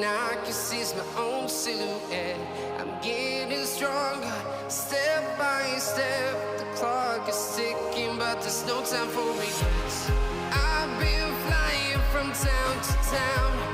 I can see my own silhouette. I'm getting stronger, step by step. The clock is ticking, but there's no time for regrets. I've been flying from town to town,